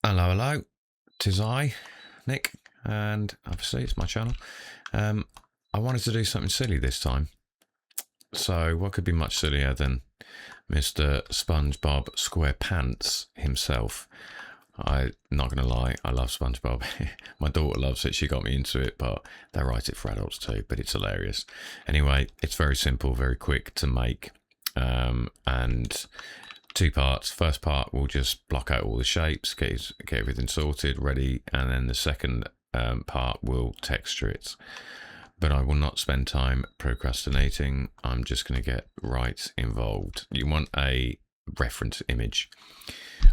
Hello, hello. 'Tis I, Nick, and obviously it's my channel. I wanted to do something silly this time. So what could be much sillier than Mr. Spongebob SquarePants himself? I'm not going to lie, I love SpongeBob. My daughter loves it, she got me into it, but they write it for adults too, but it's hilarious. Anyway, it's very simple, very quick to make, and two parts. First part, we'll just block out all the shapes, get everything sorted, ready, and then the second part, we'll texture it. But I will not spend time procrastinating. I'm just going to get right involved. You want a reference image.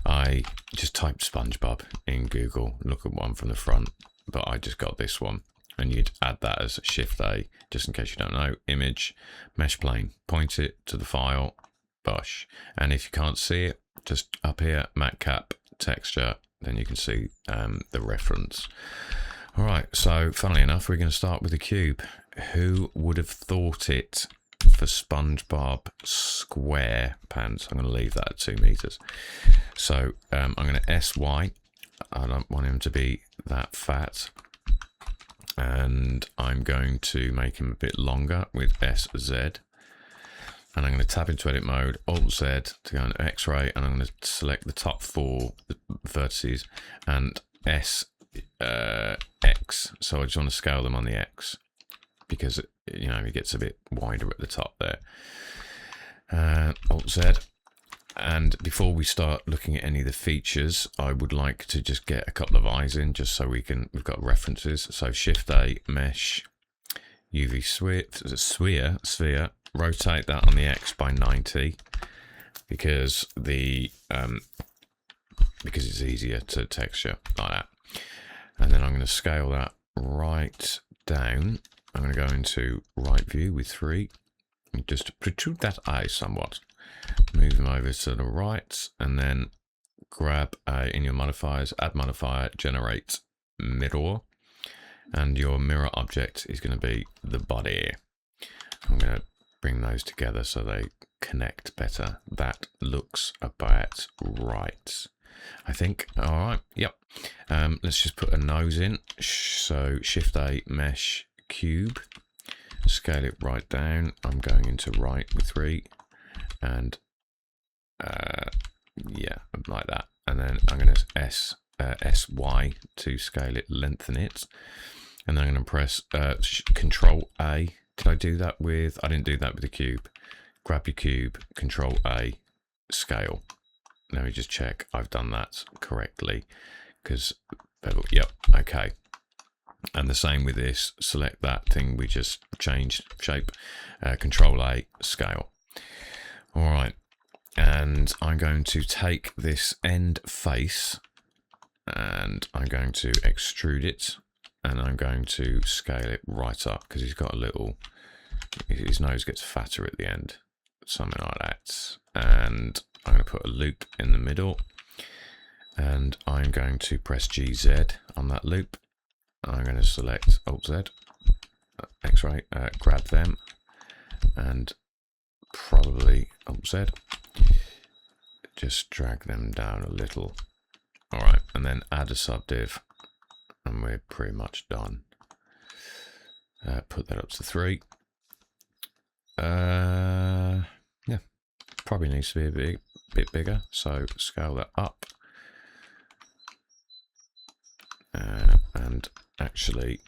I just typed SpongeBob in Google, look at one from the front, but I just got this one. And you'd add that as Shift A, just in case you don't know. Image, mesh plane, point it to the file, bush. And if you can't see it, just up here, matcap, texture, then you can see the reference. All right, so funnily enough, we're going to start with a cube. Who would have thought it for SpongeBob SquarePants? I'm going to leave that at 2 meters. So I'm going to SY. I don't want him to be that fat. And I'm going to make him a bit longer with SZ. And I'm going to tab into edit mode, Alt Z to go into X-ray, and I'm going to select the top 4 vertices and X. So I just want to scale them on the X because it gets a bit wider at the top there. Alt Z. And before we start looking at any of the features, I would like to just get a couple of eyes in, just so we've got references. So Shift A, mesh, UV sphere, rotate that on the X by 90 because it's easier to texture like that. And then I'm going to scale that right down. I'm going to go into right view with 3 and just protrude that eye somewhat. Move them over to the right, and then grab in your modifiers, add modifier, generate mirror, and your mirror object is going to be the body. I'm going to bring those together so they connect better. That looks about right, I think. All right, yep. Let's just put a nose in. So Shift A, mesh, cube, scale it right down. I'm going into right with 3. And yeah, like that. And then I'm going to SY to scale it, lengthen it. And then I'm going to press Control A. Did I do that with? I didn't do that with the cube. Grab your cube, Control A, scale. Let me just check I've done that correctly. Because, yep, okay. And the same with this. Select that thing we just changed shape. Control A, scale. All right, and I'm going to take this end face and I'm going to extrude it, and I'm going to scale it right up because he's got his nose gets fatter at the end, something like that. And I'm going to put a loop in the middle, and I'm going to press GZ on that loop. I'm going to select Alt Z, X-ray, grab them, and probably Alt Z, just drag them down a little. All right, and then add a subdiv, and we're pretty much done. Put that up to 3. Yeah, probably needs to be a bit bigger, so scale that up. And actually,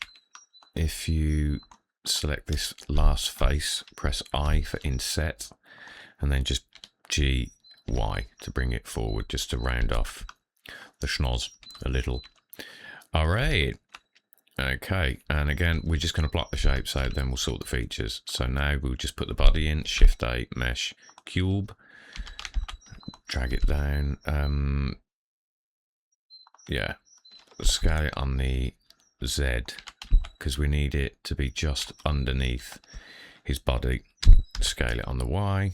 if you select this last face, press I for inset, and then just GY to bring it forward, just to round off the schnoz a little. All right. Okay, and again, we're just going to block the shape, so then we'll sort the features. So now we'll just put the body in, Shift A, mesh, cube, drag it down. Yeah, scale it on the Z, because we need it to be just underneath his body. Scale it on the Y,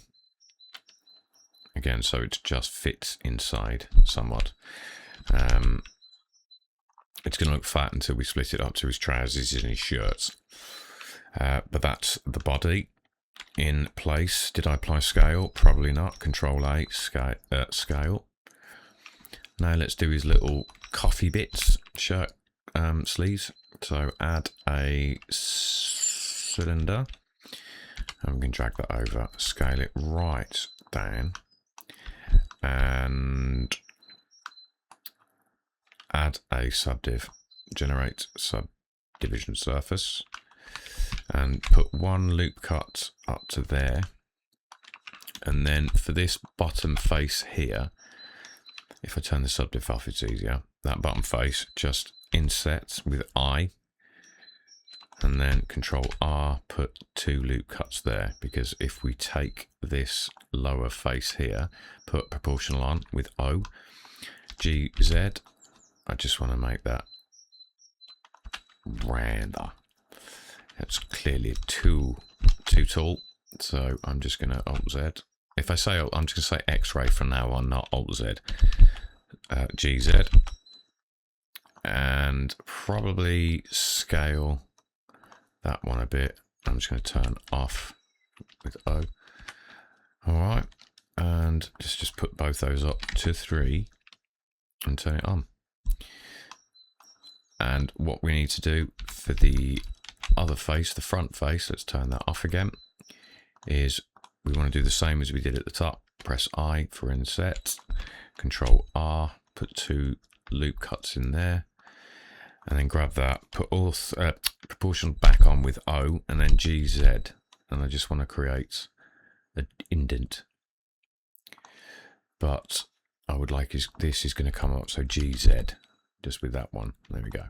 again, so it just fits inside somewhat. It's going to look fat until we split it up to his trousers and his shirts. But that's the body in place. Did I apply scale? Probably not. Control A, scale. Now let's do his little coffee bits, shirt sleeves. So add a cylinder. And we can drag that over, scale it right down, and add a subdiv, generate subdivision surface, and put one loop cut up to there. And then for this bottom face here, if I turn the subdiv off, it's easier. That bottom face, just inset with I, and then Control R, put 2 loop cuts there, because if we take this lower face here, put proportional on with O, GZ, I just want to make that rounder. It's clearly too tall, so I'm just going to Alt Z. If I say Alt, I'm just going to say X-ray from now on, not Alt Z. GZ, and probably scale that one a bit. I'm just going to turn off with O. All right, and just put both those up to 3 and turn it on. And what we need to do for the other face, the front face, let's turn that off again, is we want to do the same as we did at the top. Press I for inset, Control R, put 2 loop cuts in there, and then grab that, put all proportional back on with O, and then GZ, and I just want to create an indent. But I would like this is going to come up, so GZ, just with that one. There we go.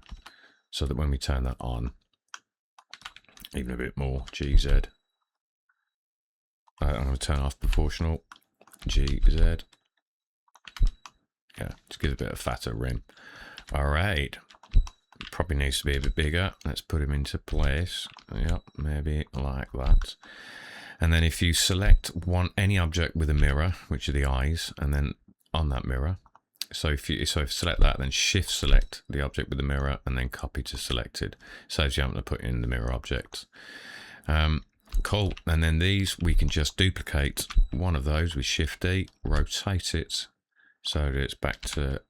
So that when we turn that on, even a bit more, GZ. I'm going to turn off proportional, GZ. Yeah, just give it a bit of fatter rim. All right. Probably needs to be a bit bigger. Let's put him into place. Yep, maybe like that. And then if you select any object with a mirror, which are the eyes, and then on that mirror, so if you select that, then shift select the object with the mirror, and then copy to selected. Saves you having to put in the mirror object. Cool. And then these we can just duplicate one of those with Shift D, rotate it so that it's back to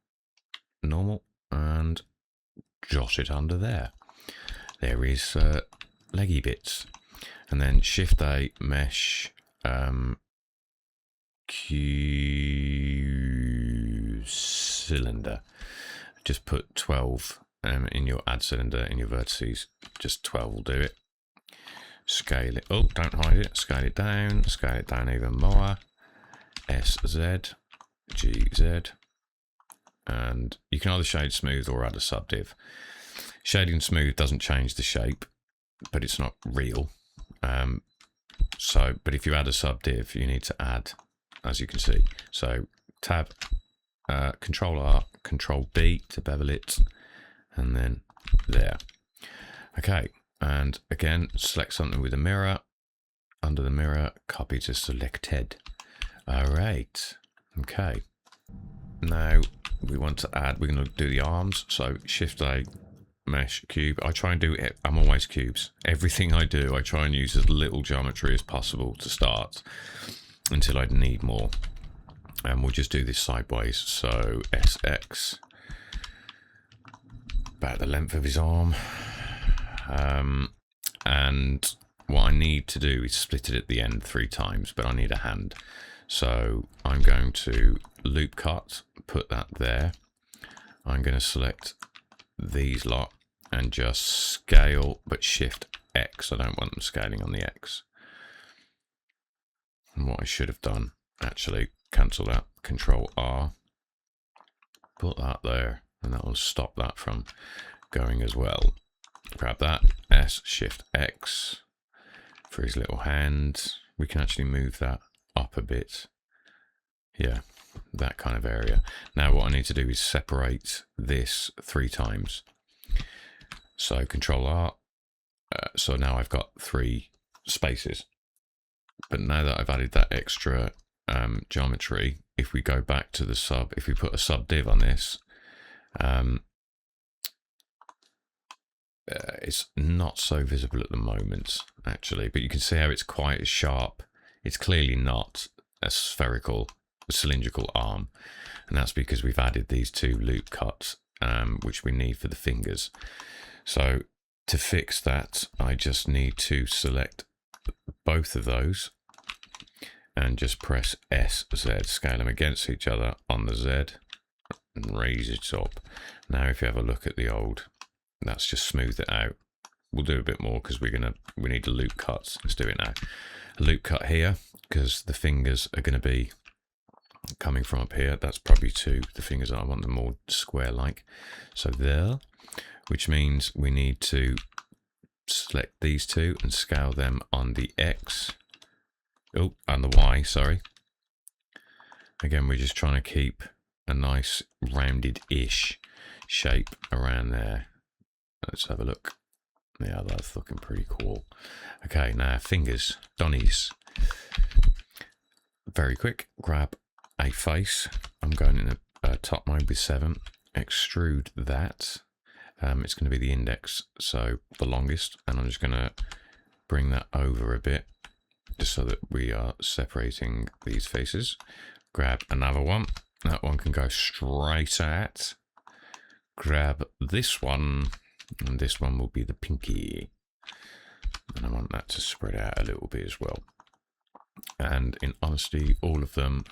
normal, and jot it under there. There is leggy bits, and then Shift A, mesh, Q cylinder. Just put 12 in your add cylinder in your vertices. Just 12 will do it. Scale it. Oh, don't hide it. Scale it down even more. SZ, GZ. And you can either shade smooth or add a subdiv. Shading smooth doesn't change the shape, but it's not real. But if you add a subdiv, you need to add, as you can see. So tab, Control R, Control B to bevel it, and then there. Okay, and again, select something with a mirror. Under the mirror, copy to selected. All right. Okay. Now we want to add, we're going to do the arms. So Shift A, mesh, cube. I try and do it. I'm always cubes. Everything I do, I try and use as little geometry as possible to start until I need more. And we'll just do this sideways. So SX, about the length of his arm. And what I need to do is split it at the end 3 times, but I need a hand. So I'm going to loop cut, put that there. I'm going to select these lot and just scale, but Shift X. I don't want them scaling on the X. And what I should have done, actually, cancel that, Control R, put that there, and that will stop that from going as well. Grab that, S, Shift X for his little hand. We can actually move that up a bit. Yeah, that kind of area. Now what I need to do is separate this 3 times. So Control R. So now I've got 3 spaces. But now that I've added that extra geometry, if we go back to the sub, if we put a subdiv on this, it's not so visible at the moment, actually, but you can see how it's quite sharp. It's clearly not a spherical cylindrical arm, and that's because we've added these 2 loop cuts, which we need for the fingers. So to fix that, I just need to select both of those and just press SZ, scale them against each other on the Z and raise it up. Now if you have a look at the old, that's just smoothed it out. We'll do a bit more because we need a loop cuts. Let's do it now. A loop cut here because the fingers are going to be coming from up here. That's probably to the fingers. I want them more square like. So there, which means we need to select these 2 and scale them on the X. Oh, and the Y, sorry. Again, we're just trying to keep a nice rounded-ish shape around there. Let's have a look. Yeah, that's looking pretty cool. Okay, now fingers, Donnies. Very quick, grab a face. I'm going in a top mode with 7. Extrude that. It's going to be the index, so the longest, and I'm just going to bring that over a bit just so that we are separating these faces. Grab another one. That one can go straight at. Grab this one, and this one will be the pinky. And I want that to spread out a little bit as well. And in honesty, all of them,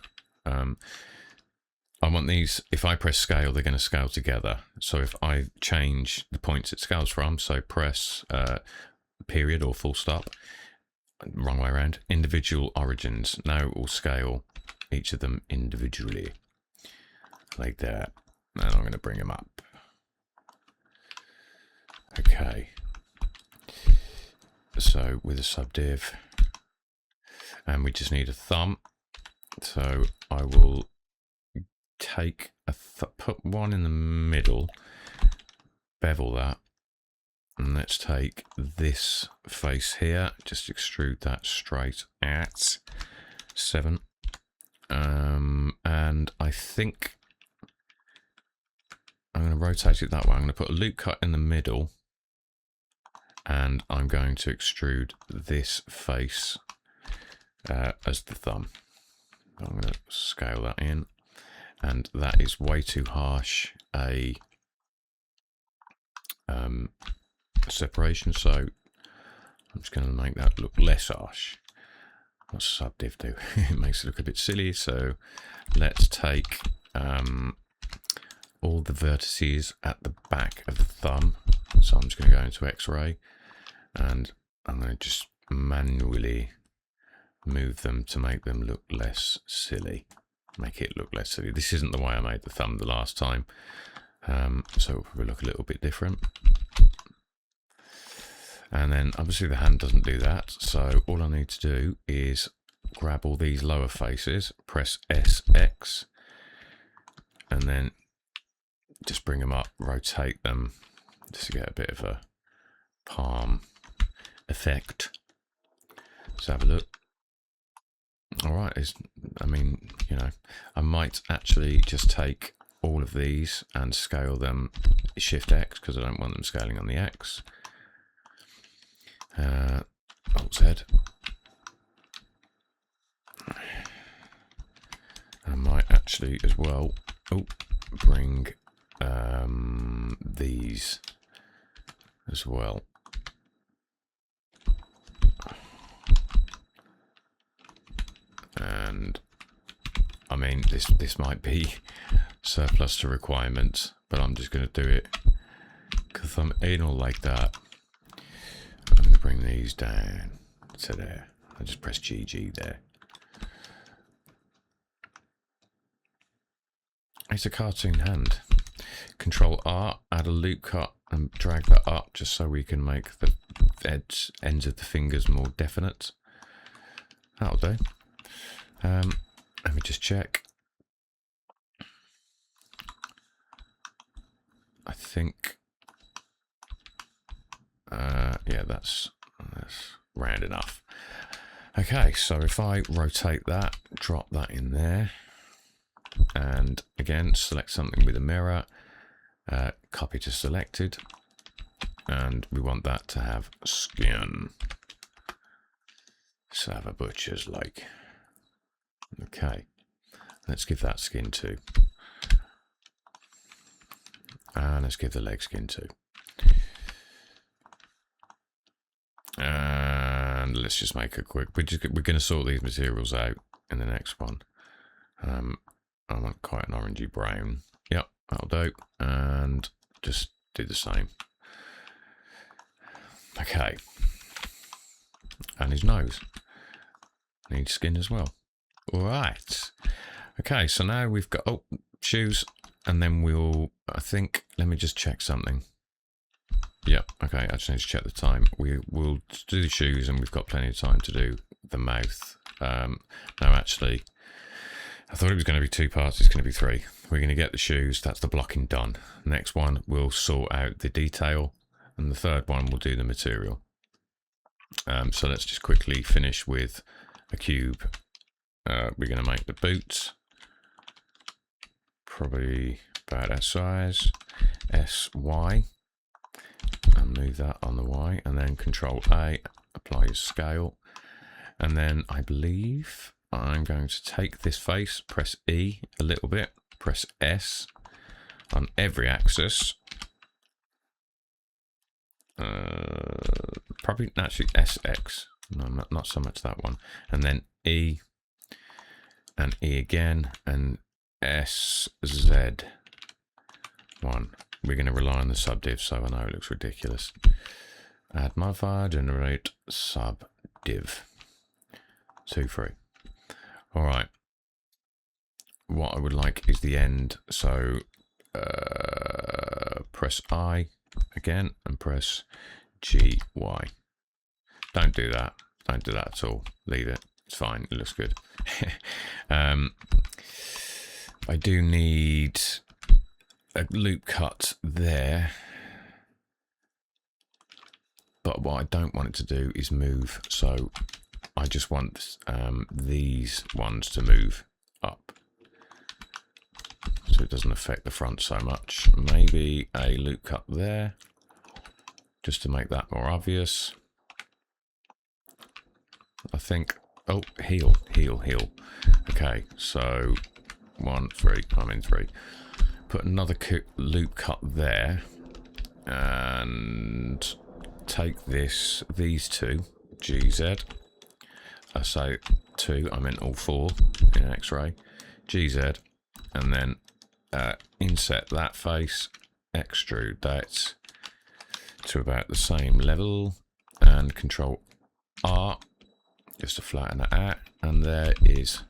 I want these, if I press scale, they're going to scale together. So if I change the points it scales from, so press period or full stop, wrong way around, individual origins. Now it will scale each of them individually, like that. And I'm going to bring them up. Okay. So with a subdiv, and we just need a thumb. So I will take put one in the middle, bevel that, and let's take this face here, just extrude that straight at 7. And I think I'm going to rotate it that way. I'm going to put a loop cut in the middle, and I'm going to extrude this face as the thumb. I'm going to scale that in, and that is way too harsh a separation, so I'm just going to make that look less harsh. What's subdiv do? It makes it look a bit silly, so let's take all the vertices at the back of the thumb. So I'm just going to go into X-ray, and I'm going to just manually move them to make them look less silly. Make it look less silly. This isn't the way I made the thumb the last time, so it'll probably look a little bit different. And then obviously the hand doesn't do that, so all I need to do is grab all these lower faces, press SX, and then just bring them up, rotate them, just to get a bit of a palm effect. Let's have a look. All right, I mean, you know, I might actually just take all of these and scale them Shift X, because I don't want them scaling on the X. Alt Z. I might actually as well bring these as well. And I mean, this might be surplus to requirements, but I'm just going to do it because I'm anal like that. I'm going to bring these down to there. I just press GG there. It's a cartoon hand. Control R, add a loop cut and drag that up just so we can make the ends of the fingers more definite. That'll do. Let me just check. I think, yeah, that's round enough. Okay, so if I rotate that, drop that in there, and again, select something with a mirror, copy to selected, and we want that to have skin. So have a butcher's like. Okay, Let's give that skin 2. And let's give the leg skin 2. And let's just make a quick... We're going to sort these materials out in the next one. I want quite an orangey brown. Yep, that'll do. And just do the same. Okay. And his nose needs skin as well. All right. Okay, so now we've got shoes, and then we'll, I think, let me just check something. Yep, okay, I just need to check the time. We'll do the shoes, and we've got plenty of time to do the mouth. No, actually, I thought it was going to be 2 parts. It's going to be 3. We're going to get the shoes. That's the blocking done. Next one, we'll sort out the detail, and the third one, we'll do the material. So let's just quickly finish with a cube. We're going to make the boots. Probably about that size. SY. And move that on the Y. And then Control A. Apply your scale. And then I believe I'm going to take this face. Press E a little bit. Press S on every axis. Probably actually SX. No, not so much that one. And then E. And E again. And SZ1. We're going to rely on the subdiv, so I know it looks ridiculous. Add modifier, generate subdiv. 2, 3. All right. What I would like is the end. So press I again and press GY. Don't do that. Don't do that at all. Leave it. It's fine. It looks good. I do need a loop cut there, but what I don't want it to do is move, so I just want these ones to move up so it doesn't affect the front so much. Maybe a loop cut there just to make that more obvious. I think, oh, heel. Okay, so 1, 3, I'm in 3. Put another loop cut there and take these 2, GZ. I say 2, I meant all 4 in X-ray, GZ, and then inset that face, extrude that to about the same level, and Control R just to flatten it out. And there is,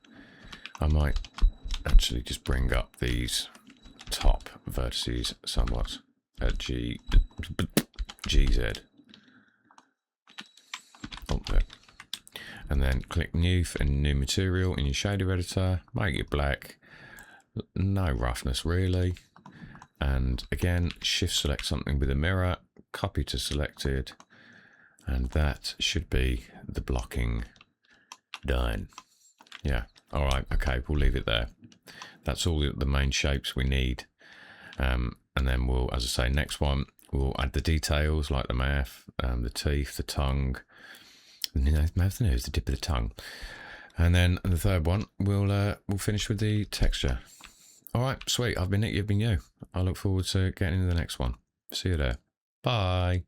I might actually just bring up these top vertices somewhat at GZ. Oh, there. And then click new and new material in your shader editor, make it black, no roughness really, and again shift select something with a mirror, copy to selected, and that should be the blocking done. Yeah, all right, okay, we'll leave it there. That's all the main shapes we need, and then we'll, as I say, next one we'll add the details like the mouth, the teeth, the tongue, the mouth, the nose, the tip of the tongue, and then the third one we'll finish with the texture. All right, sweet. I've been Nick, you've been you. I look forward to getting into the next one. See you there. Bye.